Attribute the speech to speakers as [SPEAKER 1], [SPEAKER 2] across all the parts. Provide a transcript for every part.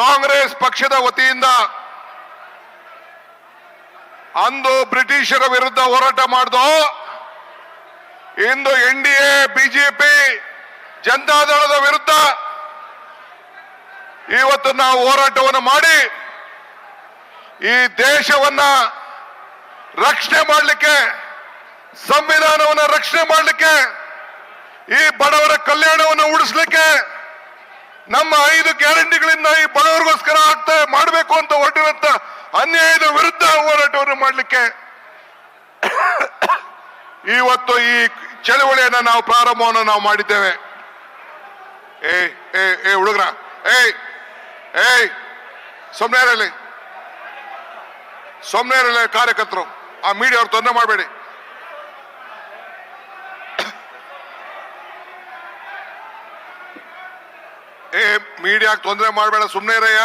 [SPEAKER 1] ಕಾಂಗ್ರೆಸ್ ಪಕ್ಷದ ವತಿಯಿಂದ ಅಂದು ಬ್ರಿಟಿಷರ ವಿರುದ್ಧ ಹೋರಾಟ ಮಾಡಿದೋ, ಇಂದು NDA ಬಿಜೆಪಿ ಜನತಾದಳದ ವಿರುದ್ಧ ಇವತ್ತು ನಾವು ಹೋರಾಟವನ್ನು ಮಾಡಿ ಈ ದೇಶವನ್ನ ರಕ್ಷಣೆ ಮಾಡಲಿಕ್ಕೆ, ಸಂವಿಧಾನವನ್ನು ರಕ್ಷಣೆ ಮಾಡಲಿಕ್ಕೆ, ಈ ಬಡವರ ಕಲ್ಯಾಣವನ್ನು ಉಳಿಸಲಿಕ್ಕೆ, ನಮ್ಮ 5 ಗ್ಯಾರಂಟಿಗಳಿಂದ ಈ ಬಡವರಿಗೋಸ್ಕರ ಮಾಡಬೇಕು ಅಂತ ಹೊರಟಿರುವಂತ ಅನ್ಯಾಯದ ವಿರುದ್ಧ ಹೋರಾಟವನ್ನು ಮಾಡಲಿಕ್ಕೆ ಇವತ್ತು ಈ ಚಳವಳಿಯನ್ನ ನಾವು ಪ್ರಾರಂಭವನ್ನು ನಾವು ಮಾಡಿದ್ದೇವೆ. ಹುಡುಗ್ರ ಸೊಮ್ನೇರಲ್ಲಿ ಕಾರ್ಯಕರ್ತರು, ಆ ಮೀಡಿಯಾ ಅವ್ರು ತೊಂದರೆ ಮಾಡಬೇಡಿ. ಮೀಡಿಯಾಕ್ಕೆ ತೊಂದರೆ ಮಾಡಬೇಡ, ಸುಮ್ನೆ ಇರಯ್ಯ.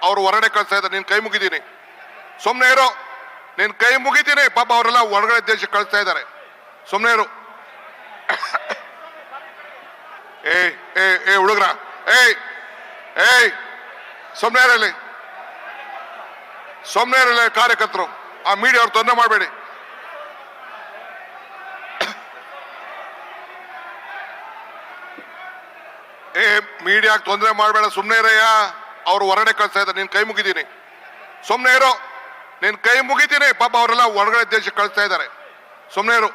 [SPEAKER 1] ಅವ್ರು ಹೊರಗಡೆ ಕಳಿಸ್ತಾ ಇದ್ದಾರೆ, ನೀನ್ ಕೈ ಮುಗಿದೀನಿ, ಸುಮ್ನೆ ಇರೋ, ನೀನ್ ಕೈ ಮುಗಿತೀನಿ. ಪಾಪ ಅವರೆಲ್ಲ ಹೊರಗಡೆ ದೇಶಕ್ಕೆ ಕಳಿಸ್ತಾ ಇದ್ದಾರೆ, ಸುಮ್ನೆ ಇರು. ಹುಡುಗ್ರ ಸೊಮ್ನೇರಲ್ಲಿ ಕಾರ್ಯಕರ್ತರು, ಆ ಮೀಡಿಯಾ ಅವ್ರು ತೊಂದರೆ ಮಾಡಬೇಡಿ. ಮೀಡಿಯಾಕ್ಕೆ ತೊಂದರೆ ಮಾಡಬೇಡ, ಸುಮ್ನೆ ಇರಯ್ಯ. ಅವ್ರು ಹೊರಗಡೆ ಕಳಿಸ್ತಾ ಇದ್ದಾರೆ, ನೀನ್ ಕೈ ಮುಗಿದೀನಿ, ಸುಮ್ನೆ ಇರೋ, ನೀನ್ ಕೈ ಮುಗಿತೀನಿ. ಪಾಪ ಅವರೆಲ್ಲ ಹೊರಗಡೆ ದೇಶಕ್ಕೆ ಕಳಿಸ್ತಾ ಇದ್ದಾರೆ, ಸುಮ್ನೆ ಇರು.